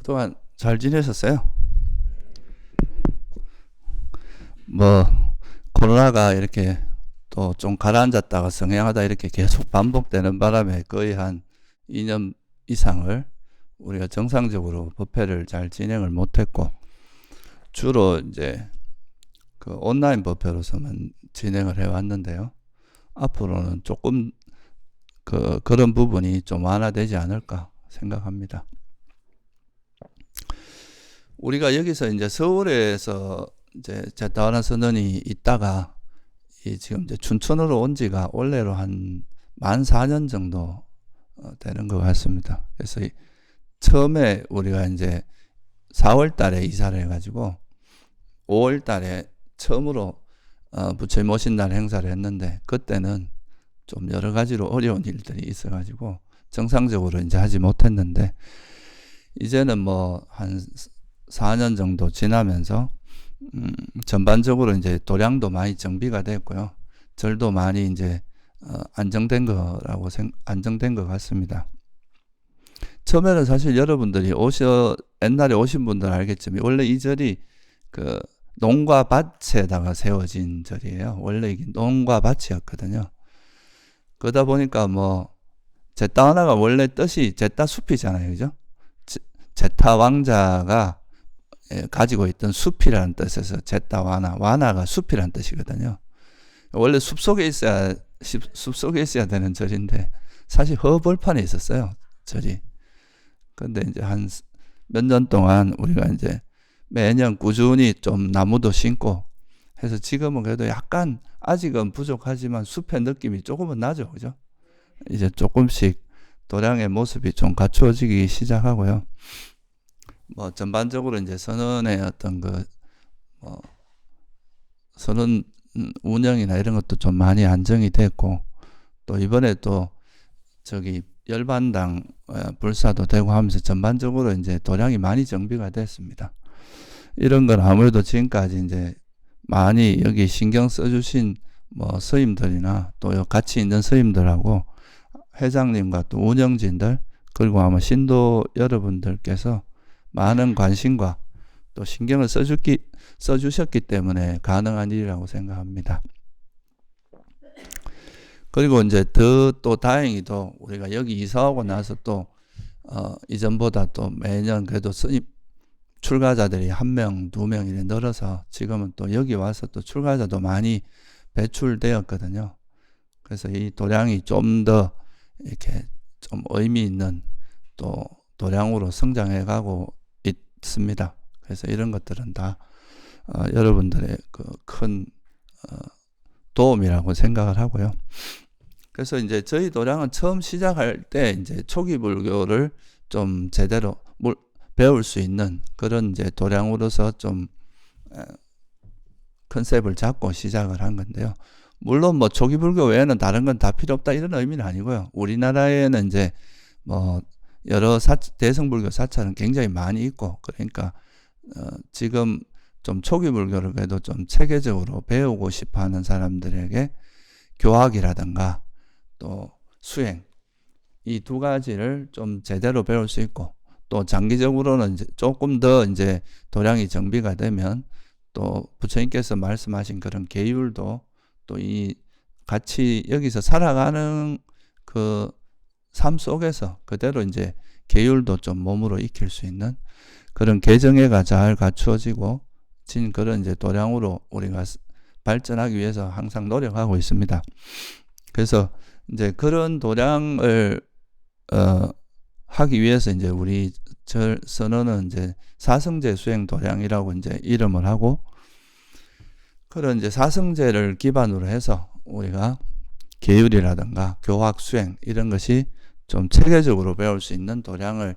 그동안 잘 지내셨어요? 뭐 코로나가 이렇게 또 좀 가라앉았다가 성행하다 이렇게 계속 반복되는 바람에 거의 한 2년 이상을 우리가 정상적으로 법회를 잘 진행을 못했고, 주로 이제 그 온라인 법회로서만 진행을 해왔는데요. 앞으로는 조금 그런 부분이 좀 완화되지 않을까 생각합니다. 우리가 여기서 이제 서울에서 이제 제타와나 선언이 있다가 지금 이제 춘천으로 온 지가 올해로 한 만 4년 정도 되는 것 같습니다. 그래서 처음에 우리가 이제 4월 달에 이사를 해가지고 5월 달에 처음으로 부처님 오신 날 행사를 했는데, 그때는 좀 여러 가지로 어려운 일들이 있어가지고 정상적으로 이제 하지 못했는데, 이제는 뭐 한 4년 정도 지나면서 전반적으로 이제 도량도 많이 정비가 됐고요. 절도 많이 이제 안정된 것 같습니다. 처음에는 사실 여러분들이 옛날에 오신 분들은 알겠지만, 원래 이 절이 그 농과 밭에다가 세워진 절이에요. 원래 이게 농과 밭이었거든요. 그러다 보니까 뭐 제타와나가 원래 뜻이 제타 숲이잖아요, 그죠? 제타 왕자가 가지고 있던 숲이라는 뜻에서 제타와나, 와나가 숲이라는 뜻이거든요. 원래 숲속에 있어야 되는 절인데, 사실 허벌판에 있었어요, 절이. 근데 이제 한 몇 년 동안 우리가 이제 매년 꾸준히 좀 나무도 심고 해서 지금은 그래도 약간 아직은 부족하지만 숲의 느낌이 조금은 나죠, 그죠? 이제 조금씩 도량의 모습이 좀 갖추어지기 시작하고요. 뭐 전반적으로 이제 선언의 어떤 선언 운영이나 이런 것도 좀 많이 안정이 됐고, 또 이번에 또 저기 열반당 불사도 되고 하면서 전반적으로 이제 도량이 많이 정비가 됐습니다. 이런 건 아무래도 지금까지 이제 많이 여기 신경 써주신 뭐 스님들이나 또 같이 있는 스님들하고 회장님과 또 운영진들, 그리고 아마 신도 여러분들께서 많은 관심과 또 신경을 써주셨기 때문에 가능한 일이라고 생각합니다. 그리고 이제 또 다행히도 우리가 여기 이사하고 나서 또 이전보다 또 매년 그래도 스님 출가자들이 1명, 2명 이렇게 늘어서 지금은 또 여기 와서 또 출가자도 많이 배출되었거든요. 그래서 이 도량이 좀 더 이렇게 좀 의미 있는 또 도량으로 성장해 가고 있습니다. 그래서 이런 것들은 다 여러분들의 큰 도움이라고 생각을 하고요. 그래서 이제 저희 도량은 처음 시작할 때 이제 초기 불교를 좀 제대로 배울 수 있는 그런 이제 도량으로서 좀 컨셉을 잡고 시작을 한 건데요. 물론 뭐 초기 불교 외에는 다른 건 다 필요 없다 이런 의미는 아니고요. 우리나라에는 이제 뭐 여러 대승불교 사찰은 굉장히 많이 있고, 그러니까 지금 좀 초기 불교를 그래도 좀 체계적으로 배우고 싶어하는 사람들에게 교학이라든가 또 수행, 이 두 가지를 좀 제대로 배울 수 있고, 또 장기적으로는 이제 조금 더 이제 도량이 정비가 되면 또 부처님께서 말씀하신 그런 계율도 또 이 같이 여기서 살아가는 그 삶 속에서 그대로 이제 계율도 좀 몸으로 익힐 수 있는 그런 계정애가 잘 갖추어지고 진 그런 이제 도량으로 우리가 발전하기 위해서 항상 노력하고 있습니다. 그래서 이제 그런 도량을 하기 위해서 이제 우리 절 선언은 이제 사성제 수행 도량이라고 이제 이름을 하고, 그런 이제 사성제를 기반으로 해서 우리가 계율이라든가 교학 수행 이런 것이 좀 체계적으로 배울 수 있는 도량을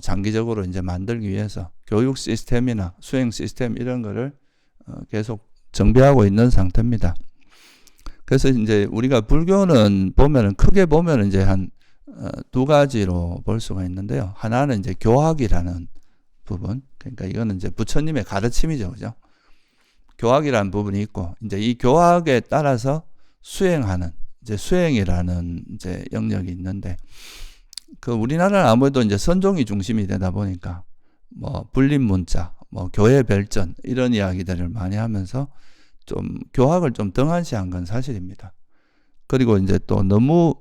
장기적으로 이제 만들기 위해서 교육 시스템이나 수행 시스템 이런 거를 계속 정비하고 있는 상태입니다. 그래서 이제 우리가 불교는 크게 보면은 이제 한 두 가지로 볼 수가 있는데요. 하나는 이제 교학이라는 부분, 그러니까 이거는 이제 부처님의 가르침이죠, 그죠? 교학이라는 부분이 있고, 이제 이 교학에 따라서 수행하는 이제 수행이라는 이제 영역이 있는데, 그 우리나라는 아무래도 이제 선종이 중심이 되다 보니까 뭐 불림 문자, 뭐 교회 별전 이런 이야기들을 많이 하면서 좀 교학을 좀 등한시한 건 사실입니다. 그리고 이제 또 너무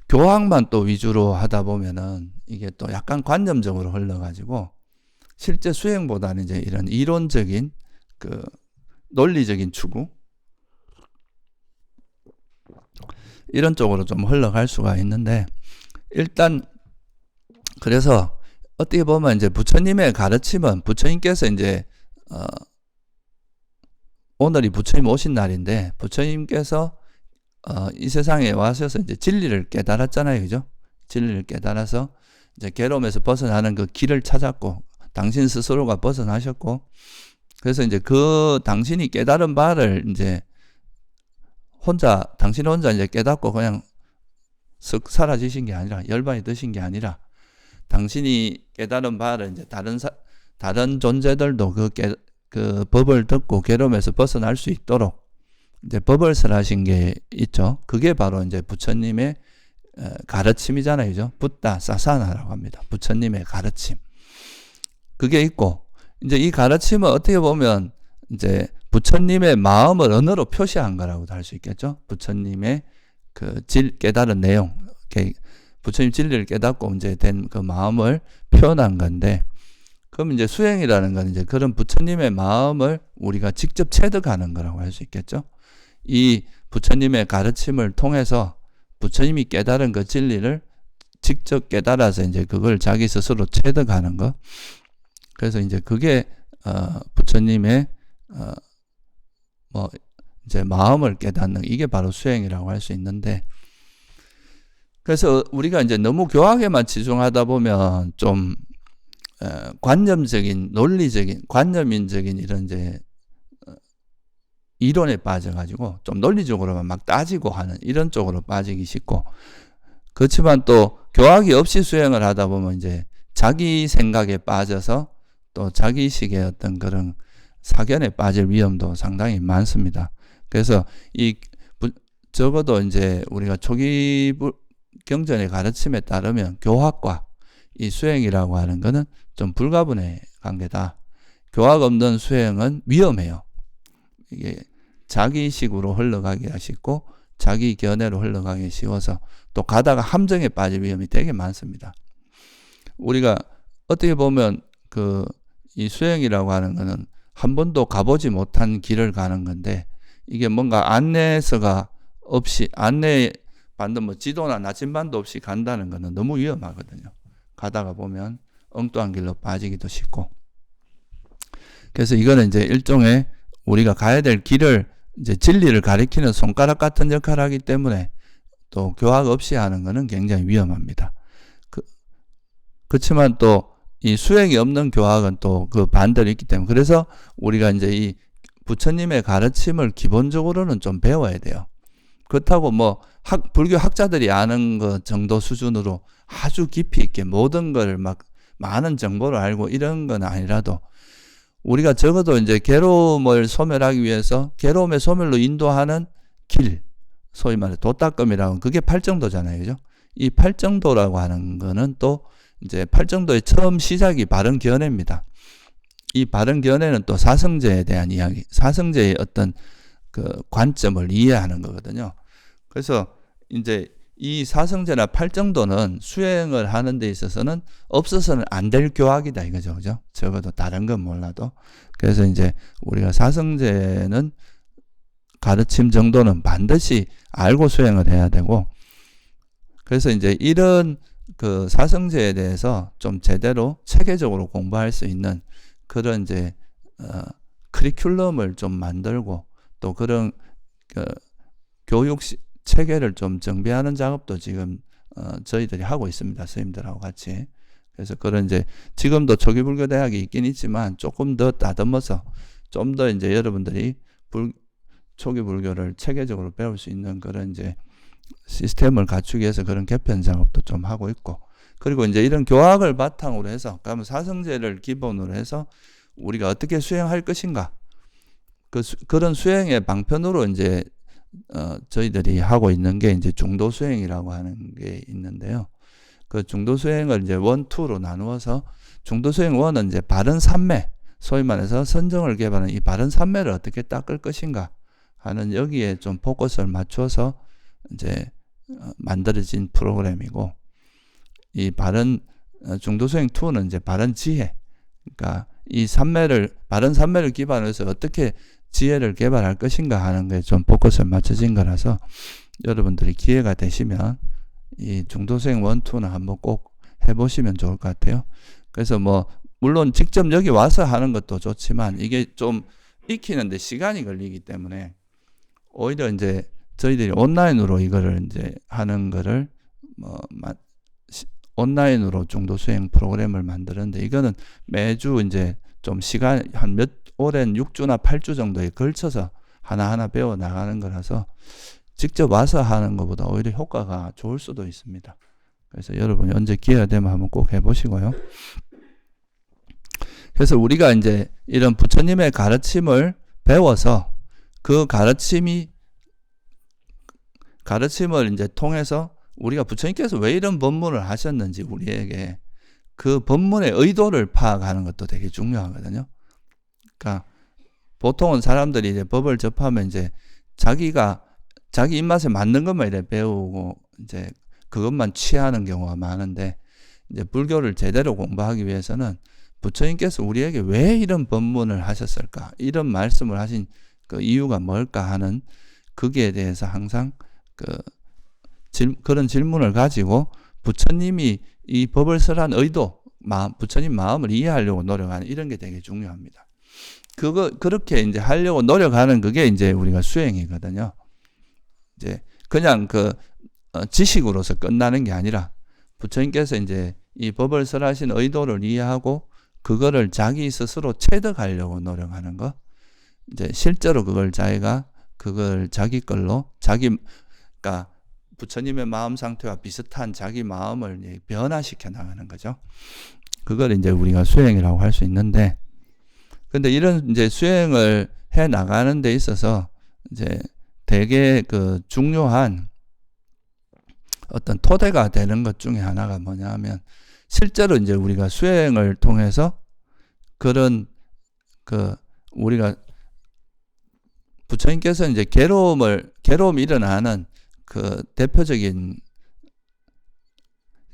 교학만 또 위주로 하다 보면은 이게 또 약간 관념적으로 흘러가지고 실제 수행보다는 이제 이런 이론적인 그 논리적인 추구 이런 쪽으로 좀 흘러갈 수가 있는데, 일단 그래서 어떻게 보면 이제 부처님의 가르침은 부처님께서 이제 오늘이 부처님 오신 날인데 부처님께서 이 세상에 와셔서 이제 진리를 깨달았잖아요, 그죠? 진리를 깨달아서 이제 괴로움에서 벗어나는 그 길을 찾았고 당신 스스로가 벗어나셨고, 그래서 이제 그 당신이 깨달은 바를 이제 당신 혼자 이제 깨닫고 그냥 쓱 사라지신 게 아니라, 열반이 드신 게 아니라, 당신이 깨달은 바를 이제 다른 존재들도 그 법을 듣고 괴로움에서 벗어날 수 있도록 이제 법을 설하신 게 있죠. 그게 바로 이제 부처님의 가르침이잖아요, 그죠? 붓다 사사나라고 합니다. 부처님의 가르침. 그게 있고, 이제 이 가르침은 어떻게 보면 이제 부처님의 마음을 언어로 표시한 거라고도 할 수 있겠죠. 부처님의 그 깨달은 내용, 부처님 진리를 깨닫고 이제 된 그 마음을 표현한 건데, 그럼 이제 수행이라는 건 이제 그런 부처님의 마음을 우리가 직접 체득하는 거라고 할 수 있겠죠. 이 부처님의 가르침을 통해서 부처님이 깨달은 그 진리를 직접 깨달아서 이제 그걸 자기 스스로 체득하는 거. 그래서 이제 그게 부처님의 뭐 이제 마음을 깨닫는, 이게 바로 수행이라고 할 수 있는데, 그래서 우리가 이제 너무 교학에만 치중하다 보면 좀 관념적인, 논리적인, 관념인적인 이런 이제 이론에 빠져가지고 좀 논리적으로만 막 따지고 하는 이런 쪽으로 빠지기 쉽고, 그렇지만 또 교학이 없이 수행을 하다 보면 이제 자기 생각에 빠져서 또 자기식의 어떤 그런 사견에 빠질 위험도 상당히 많습니다. 그래서 적어도 이제 우리가 초기 경전의 가르침에 따르면 교학과 이 수행이라고 하는 것은 좀 불가분의 관계다. 교학 없는 수행은 위험해요. 이게 자기식으로 흘러가기가 쉽고 자기 견해로 흘러가기 쉬워서 또 가다가 함정에 빠질 위험이 되게 많습니다. 우리가 어떻게 보면 이 수행이라고 하는 것은 한 번도 가보지 못한 길을 가는 건데, 이게 뭔가 안내서가 없이, 안내받는 뭐 지도나 나침반도 없이 간다는 것은 너무 위험하거든요. 가다가 보면 엉뚱한 길로 빠지기도 쉽고. 그래서 이거는 이제 일종의 우리가 가야 될 길을 이제 진리를 가리키는 손가락 같은 역할을 하기 때문에 또 교학 없이 하는 것은 굉장히 위험합니다. 그렇지만 또 이 수행이 없는 교학은 또 그 반대로 있기 때문에, 그래서 우리가 이제 이 부처님의 가르침을 기본적으로는 좀 배워야 돼요. 그렇다고 뭐 불교 학자들이 아는 것 정도 수준으로 아주 깊이 있게 모든 걸 막 많은 정보를 알고 이런 건 아니라도, 우리가 적어도 이제 괴로움을 소멸하기 위해서 괴로움의 소멸로 인도하는 길, 소위 말해 도닦음이라고, 그게 팔정도잖아요, 그죠? 이 팔정도라고 하는 거는 또 이제 팔정도의 처음 시작이 바른 견해입니다. 이 바른 견해는 또 사성제에 대한 이야기, 사성제의 어떤 그 관점을 이해하는 거거든요. 그래서 이제 이 사성제나 팔정도는 수행을 하는 데 있어서는 없어서는 안 될 교학이다 이거죠, 그죠? 적어도 다른 건 몰라도. 그래서 이제 우리가 사성제는 가르침 정도는 반드시 알고 수행을 해야 되고, 그래서 이제 이런 그 사성제에 대해서 좀 제대로 체계적으로 공부할 수 있는 그런 이제 커리큘럼을 좀 만들고 또 그런 교육 체계를 좀 정비하는 작업도 지금 저희들이 하고 있습니다. 선생님들하고 같이. 그래서 그런 이제 지금도 초기불교 대학이 있긴 있지만 조금 더 다듬어서 좀 더 이제 여러분들이 초기불교를 체계적으로 배울 수 있는 그런 이제 시스템을 갖추기 위해서 그런 개편 작업도 좀 하고 있고, 그리고 이제 이런 교학을 바탕으로 해서, 그러면 사성제를 기본으로 해서 우리가 어떻게 수행할 것인가, 그런 수행의 방편으로 이제 저희들이 하고 있는 게 이제 중도 수행이라고 하는 게 있는데요. 그 중도수행을 이제 1, 2로 나누어서 중도수행 1은 이제 바른 삼매, 소위 말해서 선정을 개발하는 이 바른 삼매를 어떻게 닦을 것인가 하는 여기에 좀 포커스를 맞춰서 이제 만들어진 프로그램이고, 이 바른 중도수행 2는 이제 바른 지혜, 그러니까 이 바른 삼매를 기반으로 해서 어떻게 지혜를 개발할 것인가 하는 게 좀 포커스를 맞춰진 거라서 여러분들이 기회가 되시면 이 중도수행 1, 2는 한번 꼭 해보시면 좋을 것 같아요. 그래서 뭐 물론 직접 여기 와서 하는 것도 좋지만 이게 좀 익히는데 시간이 걸리기 때문에 오히려 이제 저희들이 온라인으로 이거를 이제 하는 거를 뭐 온라인으로 중도수행 프로그램을 만드는데, 이거는 매주 이제 좀 시간 올해는 6주나 8주 정도에 걸쳐서 하나하나 배워 나가는 거라서 직접 와서 하는 것보다 오히려 효과가 좋을 수도 있습니다. 그래서 여러분이 언제 기회가 되면 한번 꼭 해보시고요. 그래서 우리가 이제 이런 부처님의 가르침을 배워서 그 가르침을 이제 통해서 우리가 부처님께서 왜 이런 법문을 하셨는지 우리에게 그 법문의 의도를 파악하는 것도 되게 중요하거든요. 그러니까 보통은 사람들이 이제 법을 접하면 이제 자기 입맛에 맞는 것만 이래 배우고 이제 그것만 취하는 경우가 많은데, 이제 불교를 제대로 공부하기 위해서는 부처님께서 우리에게 왜 이런 법문을 하셨을까, 이런 말씀을 하신 그 이유가 뭘까 하는 거기에 대해서 항상 그런 질문을 가지고 부처님이 이 법을 설한 의도, 부처님 마음을 이해하려고 노력하는 이런 게 되게 중요합니다. 그렇게 이제 하려고 노력하는 그게 이제 우리가 수행이거든요. 이제 그냥 지식으로서 끝나는 게 아니라 부처님께서 이제 이 법을 설하신 의도를 이해하고 그거를 자기 스스로 체득하려고 노력하는 거. 이제 실제로 그걸 자기 걸로 그러니까 부처님의 마음 상태와 비슷한 자기 마음을 변화시켜 나가는 거죠. 그걸 이제 우리가 수행이라고 할 수 있는데, 근데 이런 이제 수행을 해 나가는 데 있어서 이제 되게 중요한 어떤 토대가 되는 것 중에 하나가 뭐냐 하면, 실제로 이제 우리가 수행을 통해서 그런 우리가 부처님께서 이제 괴로움이 일어나는 대표적인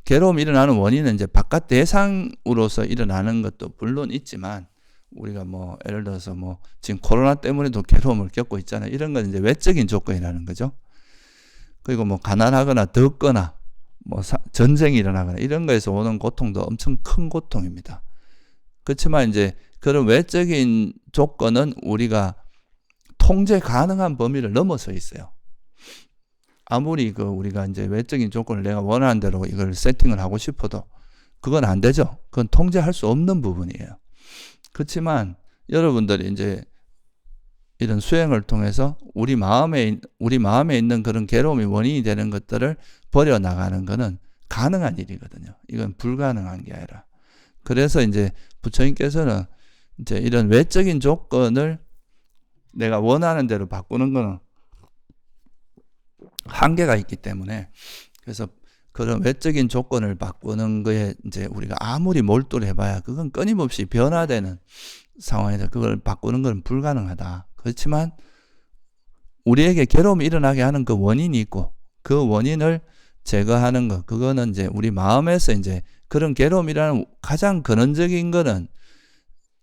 괴로움이 일어나는 원인은 이제 바깥 대상으로서 일어나는 것도 물론 있지만, 우리가 뭐 예를 들어서 뭐 지금 코로나 때문에도 괴로움을 겪고 있잖아요. 이런 건 이제 외적인 조건이라는 거죠. 그리고 뭐 가난하거나 덥거나 뭐 전쟁이 일어나거나 이런 거에서 오는 고통도 엄청 큰 고통입니다. 그렇지만 이제 그런 외적인 조건은 우리가 통제 가능한 범위를 넘어서 있어요. 아무리 우리가 이제 외적인 조건을 내가 원하는 대로 이걸 세팅을 하고 싶어도 그건 안 되죠. 그건 통제할 수 없는 부분이에요. 그렇지만 여러분들이 이제 이런 수행을 통해서 우리 마음에 있는 그런 괴로움이 원인이 되는 것들을 버려나가는 것은 가능한 일이거든요. 이건 불가능한 게 아니라. 그래서 이제 부처님께서는 이제 이런 외적인 조건을 내가 원하는 대로 바꾸는 거는 한계가 있기 때문에, 그래서 그런 외적인 조건을 바꾸는 거에 이제 우리가 아무리 몰두를 해봐야 그건 끊임없이 변화되는 상황에서 그걸 바꾸는 건 불가능하다. 그렇지만 우리에게 괴로움이 일어나게 하는 그 원인이 있고 그 원인을 제거하는 것, 그거는 이제 우리 마음에서 이제 그런 괴로움이라는 가장 근원적인 거는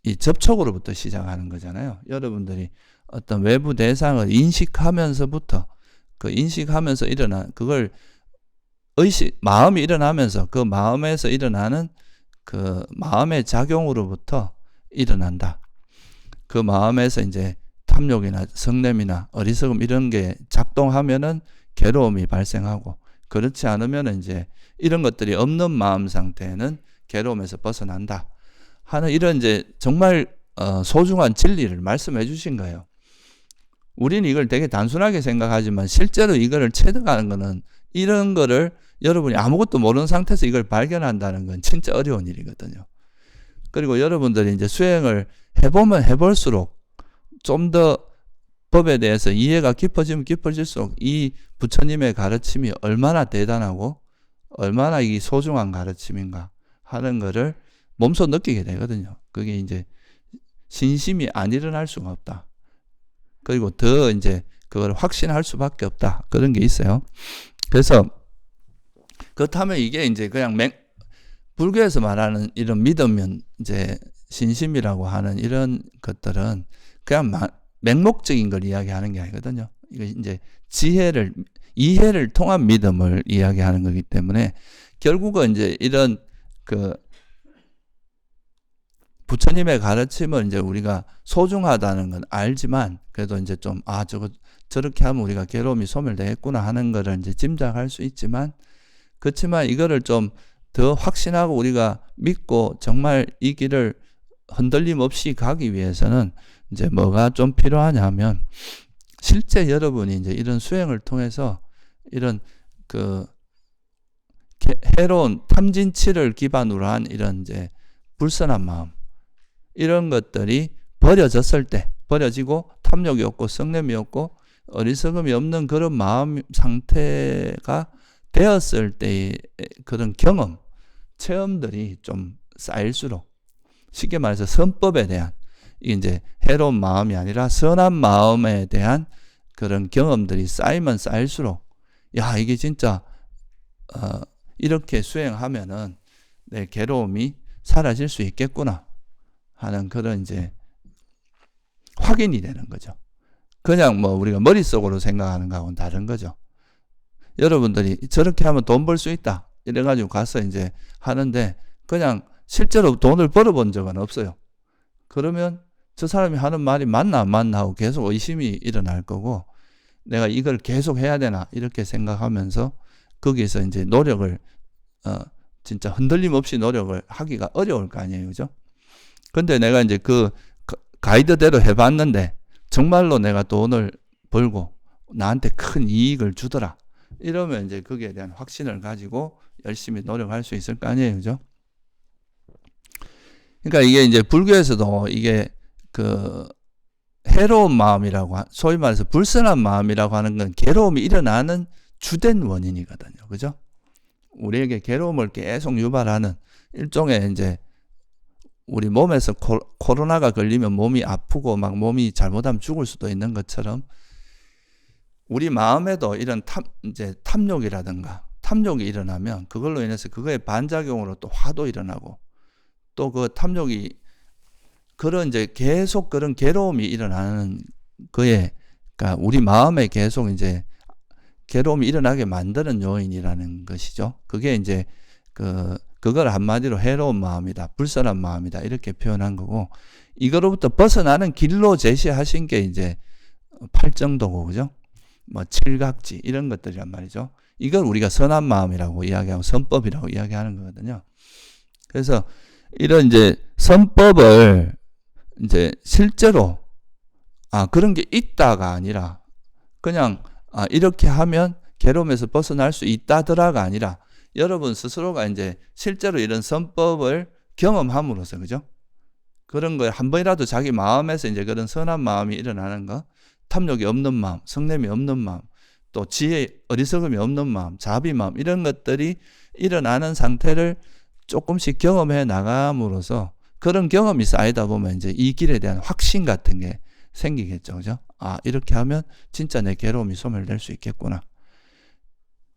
이 접촉으로부터 시작하는 거잖아요. 여러분들이 어떤 외부 대상을 인식하면서부터 인식하면서 그걸 마음이 일어나면서 그 마음에서 일어나는 그 마음의 작용으로부터 일어난다. 그 마음에서 이제 탐욕이나 성냄이나 어리석음 이런 게 작동하면은 괴로움이 발생하고, 그렇지 않으면 이제 이런 것들이 없는 마음 상태는 괴로움에서 벗어난다 하는 이런 이제 정말 소중한 진리를 말씀해 주신 거예요. 우리는 이걸 되게 단순하게 생각하지만 실제로 이거를 체득하는 거는, 이런 거를 여러분이 아무것도 모르는 상태에서 이걸 발견한다는 건 진짜 어려운 일이거든요. 그리고 여러분들이 이제 수행을 해보면 해볼수록 좀 더 법에 대해서 이해가 깊어지면 깊어질수록 이 부처님의 가르침이 얼마나 대단하고 얼마나 이 소중한 가르침인가 하는 거를 몸소 느끼게 되거든요. 그게 이제 신심이 안 일어날 수가 없다. 그리고 더 이제 그걸 확신할 수밖에 없다. 그런 게 있어요. 그래서 그렇다면 이게 이제 그냥 불교에서 말하는 이런 믿으면 이제 신심이라고 하는 이런 것들은 그냥 맹목적인 걸 이야기하는 게 아니거든요. 이거 이제 이해를 통한 믿음을 이야기하는 거기 때문에 결국은 이제 이런 그 부처님의 가르침을 이제 우리가 소중하다는 건 알지만 그래도 이제 좀 저렇게 하면 우리가 괴로움이 소멸되겠구나 하는 거를 이제 짐작할 수 있지만 그렇지만 이거를 좀 더 확신하고 우리가 믿고 정말 이 길을 흔들림 없이 가기 위해서는 이제 뭐가 좀 필요하냐 하면 실제 여러분이 이제 이런 수행을 통해서 이런 그 해로운 탐진치를 기반으로 한 이런 이제 불선한 마음 이런 것들이 버려지고 탐욕이 없고 성냄이 없고 어리석음이 없는 그런 마음 상태가 되었을 때의 그런 체험들이 좀 쌓일수록 쉽게 말해서 선법에 대한 이게 이제 해로운 마음이 아니라 선한 마음에 대한 그런 경험들이 쌓이면 쌓일수록 야 이게 진짜 이렇게 수행하면은 내 괴로움이 사라질 수 있겠구나 하는 그런 이제 확인이 되는 거죠. 그냥 뭐 우리가 머릿속으로 생각하는 거하고는 다른 거죠. 여러분들이 저렇게 하면 돈 벌 수 있다 이래가지고 가서 이제 하는데 그냥 실제로 돈을 벌어본 적은 없어요. 그러면 저 사람이 하는 말이 맞나 안 맞나 하고 계속 의심이 일어날 거고 내가 이걸 계속 해야 되나 이렇게 생각하면서 거기에서 이제 노력을 진짜 흔들림 없이 노력을 하기가 어려울 거 아니에요. 그죠? 근데 내가 이제 그 가이드대로 해봤는데 정말로 내가 돈을 벌고 나한테 큰 이익을 주더라. 이러면 이제 거기에 대한 확신을 가지고 열심히 노력할 수 있을 거 아니에요. 그죠? 그러니까 이게 이제 불교에서도 이게 그 해로운 마음이라고 소위 말해서 불선한 마음이라고 하는 건 괴로움이 일어나는 주된 원인이거든요. 그죠? 우리에게 괴로움을 계속 유발하는 일종의 이제 우리 몸에서 코로나가 걸리면 몸이 아프고 막 몸이 잘못하면 죽을 수도 있는 것처럼 우리 마음에도 이런 탐욕이라든가 탐욕이 일어나면 그걸로 인해서 그거의 반작용으로 또 화도 일어나고 또 그 탐욕이 그런 이제 계속 그런 괴로움이 일어나는 그러니까 우리 마음에 계속 이제 괴로움이 일어나게 만드는 요인이라는 것이죠. 그게 이제 그걸 한마디로 해로운 마음이다, 불선한 마음이다 이렇게 표현한 거고 이거로부터 벗어나는 길로 제시하신 게 이제 팔정도고 그죠? 뭐 칠각지 이런 것들이란 말이죠. 이걸 우리가 선한 마음이라고 이야기하고 선법이라고 이야기하는 거거든요. 그래서 이런 이제 선법을 이제 실제로 그런 게 있다가 아니라 그냥 이렇게 하면 괴로움에서 벗어날 수 있다더라가 아니라 여러분 스스로가 이제 실제로 이런 선법을 경험함으로써 그죠? 그런 걸 한 번이라도 자기 마음에서 이제 그런 선한 마음이 일어나는 거, 탐욕이 없는 마음, 성냄이 없는 마음, 또 지혜, 어리석음이 없는 마음, 자비 마음 이런 것들이 일어나는 상태를 조금씩 경험해 나감으로써 그런 경험이 쌓이다 보면 이제 이 길에 대한 확신 같은 게 생기겠죠. 그죠? 이렇게 하면 진짜 내 괴로움이 소멸될 수 있겠구나.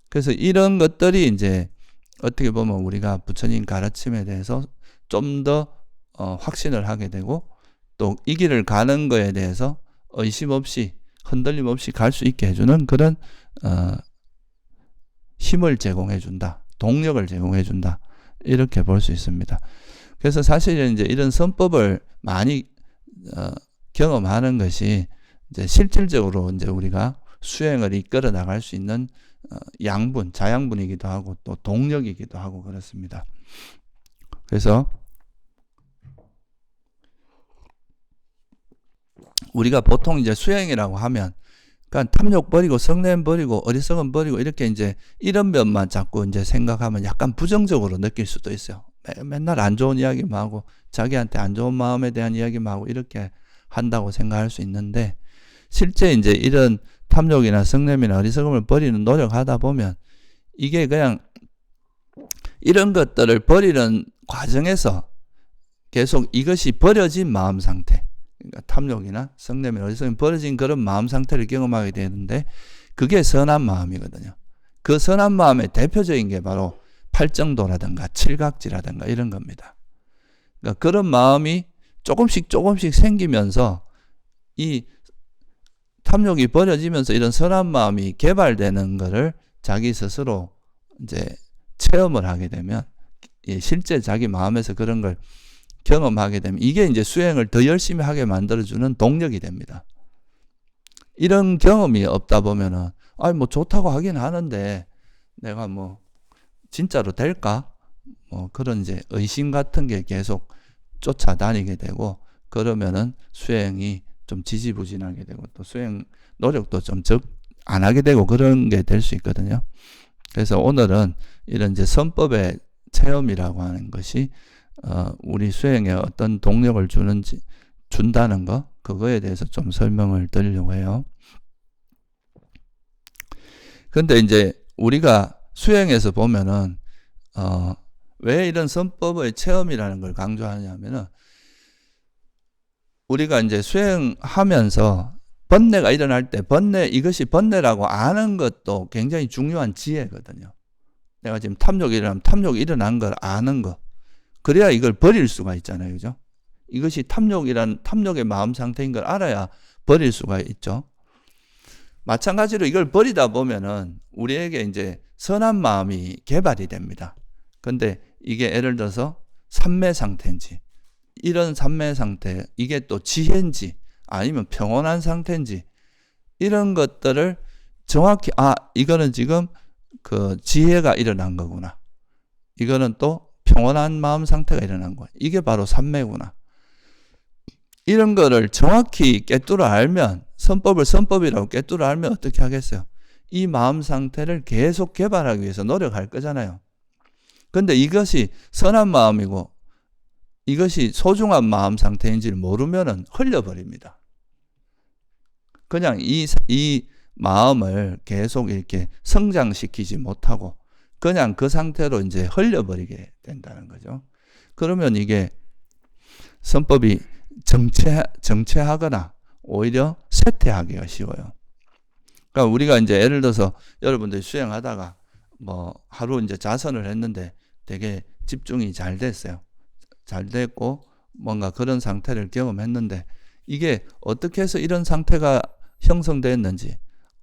그래서 이런 것들이 이제 어떻게 보면 우리가 부처님 가르침에 대해서 좀 더 확신을 하게 되고 또 이 길을 가는 거에 대해서 의심 없이 흔들림 없이 갈 수 있게 해주는 그런 힘을 제공해 준다. 동력을 제공해 준다. 이렇게 볼 수 있습니다. 그래서 사실은 이제 이런 선법을 많이 경험하는 것이 이제 실질적으로 이제 우리가 수행을 이끌어 나갈 수 있는 자양분이기도 하고 또 동력이기도 하고 그렇습니다. 그래서 우리가 보통 이제 수행이라고 하면 그러니까 탐욕 버리고 성냄 버리고 어리석음 버리고 이렇게 이제 이런 면만 자꾸 이제 생각하면 약간 부정적으로 느낄 수도 있어요. 맨날 안 좋은 이야기만 하고 자기한테 안 좋은 마음에 대한 이야기만 하고 이렇게 한다고 생각할 수 있는데 실제 이제 이런 탐욕이나 성냄이나 어리석음을 버리는 노력하다 보면 이게 그냥 이런 것들을 버리는 과정에서 계속 이것이 버려진 마음 상태, 그러니까 탐욕이나 성냄이나 어리석음이 버려진 그런 마음 상태를 경험하게 되는데 그게 선한 마음이거든요. 그 선한 마음의 대표적인 게 바로 팔정도라든가 칠각지라든가 이런 겁니다. 그러니까 그런 마음이 조금씩 생기면서 이 탐욕이 버려지면서 이런 선한 마음이 개발되는 거를 자기 스스로 이제 체험을 하게 되면, 실제 자기 마음에서 그런 걸 경험하게 되면 이게 이제 수행을 더 열심히 하게 만들어주는 동력이 됩니다. 이런 경험이 없다 보면은, 뭐 좋다고 하긴 하는데 내가 뭐 진짜로 될까? 뭐 그런 이제 의심 같은 게 계속 쫓아다니게 되고, 그러면은 수행이 좀 지지부진하게 되고 또 수행 노력도 좀 안 하게 되고 그런 게 될 수 있거든요. 그래서 오늘은 이런 이제 선법의 체험이라고 하는 것이 우리 수행에 어떤 동력을 준다는 거, 그거에 대해서 좀 설명을 드리려고 해요. 근데 이제 우리가 수행에서 보면은 왜 이런 선법의 체험이라는 걸 강조하냐면은, 우리가 이제 수행하면서 번뇌가 일어날 때 이것이 번뇌라고 아는 것도 굉장히 중요한 지혜거든요. 내가 지금 탐욕이 일어나면 탐욕이 일어난 걸 아는 거. 그래야 이걸 버릴 수가 있잖아요. 그죠? 이것이 탐욕의 마음 상태인 걸 알아야 버릴 수가 있죠. 마찬가지로 이걸 버리다 보면은 우리에게 이제 선한 마음이 개발이 됩니다. 근데 이게 예를 들어서 삼매 상태인지, 이런 삼매 상태, 이게 또 지혜인지 아니면 평온한 상태인지, 이런 것들을 정확히 이거는 지금 그 지혜가 일어난 거구나, 이거는 또 평온한 마음 상태가 일어난 거야, 이게 바로 삼매구나, 이런 거를 정확히 깨뚫어 알면, 선법을 선법이라고 깨뚫어 알면 어떻게 하겠어요? 이 마음 상태를 계속 개발하기 위해서 노력할 거잖아요. 근데 이것이 선한 마음이고 이것이 소중한 마음 상태인지를 모르면은 흘려버립니다. 그냥 이 마음을 계속 이렇게 성장시키지 못하고 그냥 그 상태로 이제 흘려버리게 된다는 거죠. 그러면 이게 선법이 정체하거나 오히려 쇠퇴하기가 쉬워요. 그러니까 우리가 이제 예를 들어서 여러분들이 수행하다가 뭐 하루 이제 자선을 했는데 되게 집중이 잘 됐어요. 잘 됐고 뭔가 그런 상태를 경험했는데, 이게 어떻게 해서 이런 상태가 형성됐는지,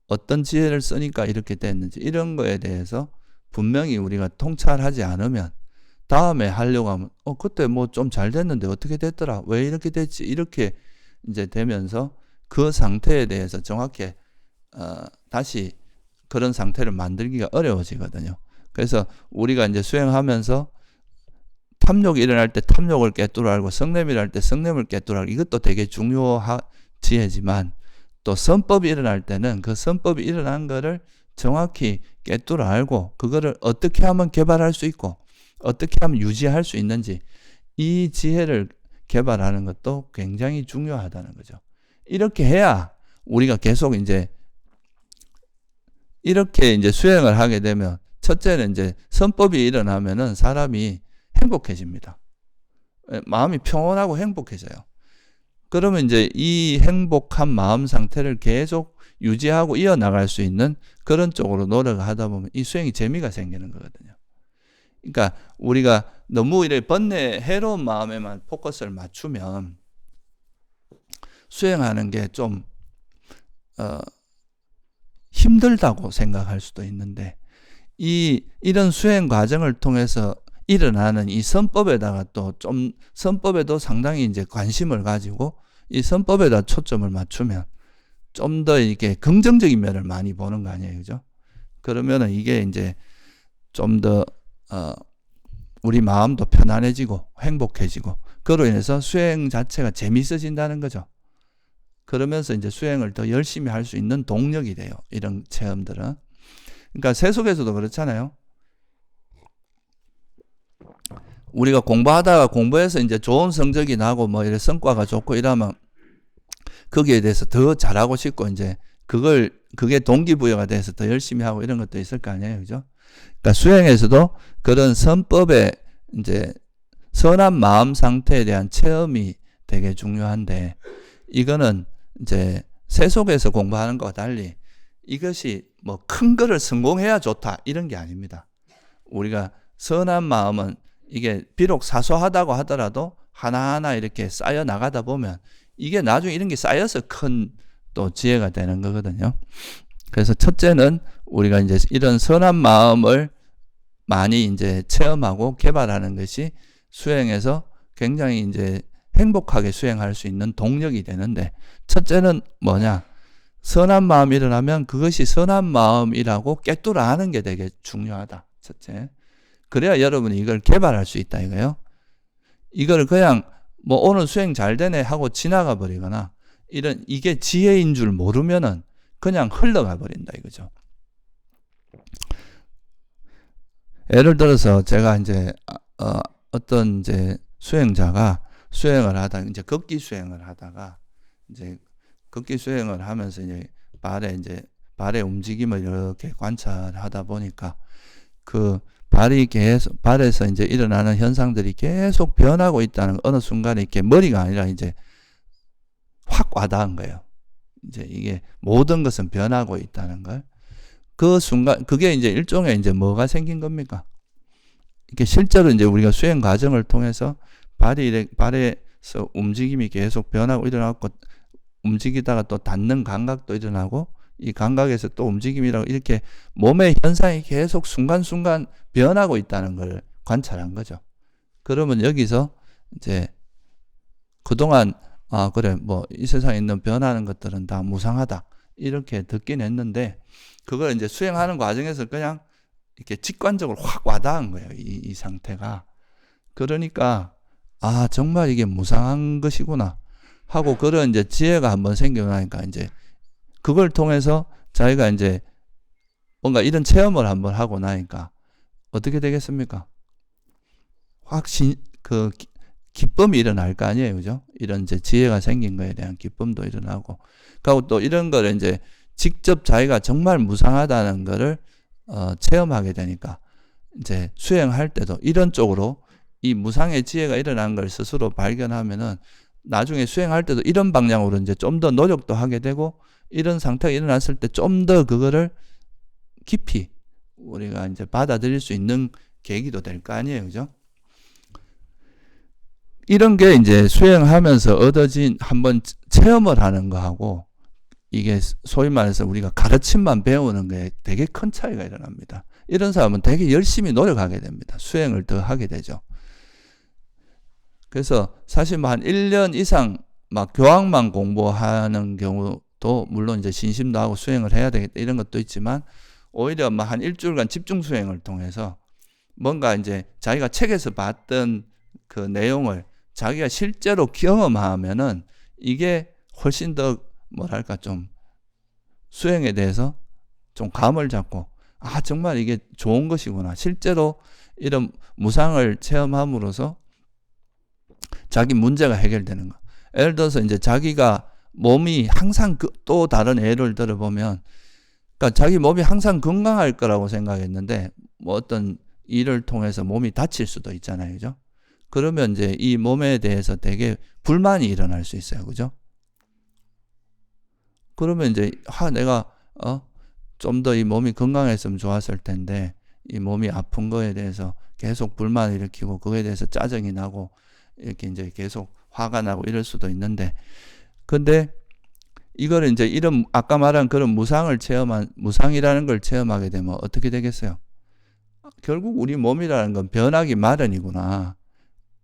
어떤 지혜를 쓰니까 이렇게 됐는지, 이런 거에 대해서 분명히 우리가 통찰하지 않으면 다음에 하려고 하면 그때 뭐 좀 잘 됐는데 어떻게 됐더라, 왜 이렇게 됐지, 이렇게 이제 되면서 그 상태에 대해서 정확히 다시 그런 상태를 만들기가 어려워지거든요. 그래서 우리가 이제 수행하면서 탐욕이 일어날 때 탐욕을 깨뚫어 알고, 성냄이 일어날 때 성냄을 깨뚫어 알고, 이것도 되게 중요한 지혜지만, 또 선법이 일어날 때는 그 선법이 일어난 거를 정확히 깨뚫어 알고 그거를 어떻게 하면 개발할 수 있고 어떻게 하면 유지할 수 있는지, 이 지혜를 개발하는 것도 굉장히 중요하다는 거죠. 이렇게 해야 우리가 계속 이렇게 이제 수행을 하게 되면, 첫째는 이제 선법이 일어나면은 사람이 행복해집니다. 마음이 평온하고 행복해져요. 그러면 이제 이 행복한 마음 상태를 계속 유지하고 이어나갈 수 있는 그런 쪽으로 노력을 하다 보면 이 수행이 재미가 생기는 거거든요. 그러니까 우리가 너무 이래 번뇌 해로운 마음에만 포커스를 맞추면 수행하는 게 좀 힘들다고 생각할 수도 있는데, 이런 수행 과정을 통해서 일어나는 이 선법에다가 또 좀 선법에도 상당히 이제 관심을 가지고 이 선법에다 초점을 맞추면 좀 더 이게 긍정적인 면을 많이 보는 거 아니에요, 그죠? 그러면은 이게 이제 좀 더 우리 마음도 편안해지고 행복해지고, 그로 인해서 수행 자체가 재밌어진다는 거죠. 그러면서 이제 수행을 더 열심히 할 수 있는 동력이 돼요, 이런 체험들은. 그러니까 세속에서도 그렇잖아요. 우리가 공부하다가 공부해서 이제 좋은 성적이 나고 뭐 이런 성과가 좋고 이러면 거기에 대해서 더 잘하고 싶고 이제 그게 동기부여가 돼서 더 열심히 하고 이런 것도 있을 거 아니에요, 그죠? 그러니까 수행에서도 그런 선법의 이제 선한 마음 상태에 대한 체험이 되게 중요한데, 이거는 이제 세속에서 공부하는 것과 달리 이것이 뭐 큰 거를 성공해야 좋다 이런 게 아닙니다. 우리가 선한 마음은 이게 비록 사소하다고 하더라도 하나하나 이렇게 쌓여 나가다 보면 이게 나중에 이런 게 쌓여서 큰 또 지혜가 되는 거거든요. 그래서 첫째는 우리가 이제 이런 선한 마음을 많이 이제 체험하고 개발하는 것이 수행에서 굉장히 이제 행복하게 수행할 수 있는 동력이 되는데, 첫째는 뭐냐? 선한 마음이 일어나면 그것이 선한 마음이라고 깨뚫어 아는 게 되게 중요하다. 첫째. 그래야 여러분이 이걸 개발할 수 있다 이거예요. 이걸 그냥 뭐 오늘 수행 잘 되네 하고 지나가 버리거나 이게 지혜인 줄 모르면은 그냥 흘러가 버린다 이거죠. 예를 들어서 제가 이제 어떤 이제 수행자가 수행을 하다가 이제 걷기 수행을 하다가 이제 걷기 수행을 하면서 이제 발의 움직임을 이렇게 관찰하다 보니까 그 발에서 이제 일어나는 현상들이 계속 변하고 있다는, 어느 순간에 이렇게 머리가 아니라 이제 확 와닿은 거예요. 이제 이게 모든 것은 변하고 있다는 걸. 그 순간, 그게 이제 일종의 이제 뭐가 생긴 겁니까? 이게 실제로 이제 우리가 수행 과정을 통해서 발에서 움직임이 계속 변하고 일어나고 움직이다가 또 닿는 감각도 일어나고 이 감각에서 또 움직임이라고 이렇게 몸의 현상이 계속 순간순간 변하고 있다는 걸 관찰한 거죠. 그러면 여기서 이제 그동안 그래 뭐 이 세상에 있는 변하는 것들은 다 무상하다 이렇게 듣긴 했는데, 그걸 이제 수행하는 과정에서 그냥 이렇게 직관적으로 확 와닿은 거예요. 이 상태가. 그러니까 정말 이게 무상한 것이구나 하고 그런 이제 지혜가 한번 생겨나니까 이제 그걸 통해서 자기가 이제 뭔가 이런 체험을 한번 하고 나니까 어떻게 되겠습니까? 기쁨이 일어날 거 아니에요, 그죠? 이런 이제 지혜가 생긴 거에 대한 기쁨도 일어나고, 그리고 또 이런 거를 이제 직접 자기가 정말 무상하다는 거를 체험하게 되니까 이제 수행할 때도 이런 쪽으로 이 무상의 지혜가 일어난 걸 스스로 발견하면은 나중에 수행할 때도 이런 방향으로 이제 좀 더 노력도 하게 되고, 이런 상태가 일어났을 때 좀 더 그거를 깊이 우리가 이제 받아들일 수 있는 계기도 될 거 아니에요, 그죠? 이런 게 이제 수행하면서 얻어진 한번 체험을 하는 거하고 이게 소위 말해서 우리가 가르침만 배우는 게 되게 큰 차이가 일어납니다. 이런 사람은 되게 열심히 노력하게 됩니다. 수행을 더 하게 되죠. 그래서 사실 뭐 한 1년 이상 막 교학만 공부하는 경우도 물론 이제 신심도 하고 수행을 해야 되겠다 이런 것도 있지만, 오히려 뭐 한 일주일간 집중 수행을 통해서 뭔가 이제 자기가 책에서 봤던 그 내용을 자기가 실제로 경험하면은 이게 훨씬 더 뭐랄까 좀 수행에 대해서 좀 감을 잡고 정말 이게 좋은 것이구나. 실제로 이런 무상을 체험함으로써 자기 문제가 해결되는 거. 예를 들어서 이제 자기가 몸이 항상 또 다른 예를 들어보면, 그러니까 자기 몸이 항상 건강할 거라고 생각했는데 뭐 어떤 일을 통해서 몸이 다칠 수도 있잖아요, 그죠? 그러면 이제 이 몸에 대해서 되게 불만이 일어날 수 있어요, 그죠? 그러면 이제 내가 좀 더 이 몸이 건강했으면 좋았을 텐데 이 몸이 아픈 거에 대해서 계속 불만을 일으키고 그거에 대해서 짜증이 나고 이렇게 이제 계속 화가 나고 이럴 수도 있는데, 근데 이거를 이제 이런 아까 말한 그런 무상이라는 걸 체험하게 되면 어떻게 되겠어요? 결국 우리 몸이라는 건 변하기 마련이구나.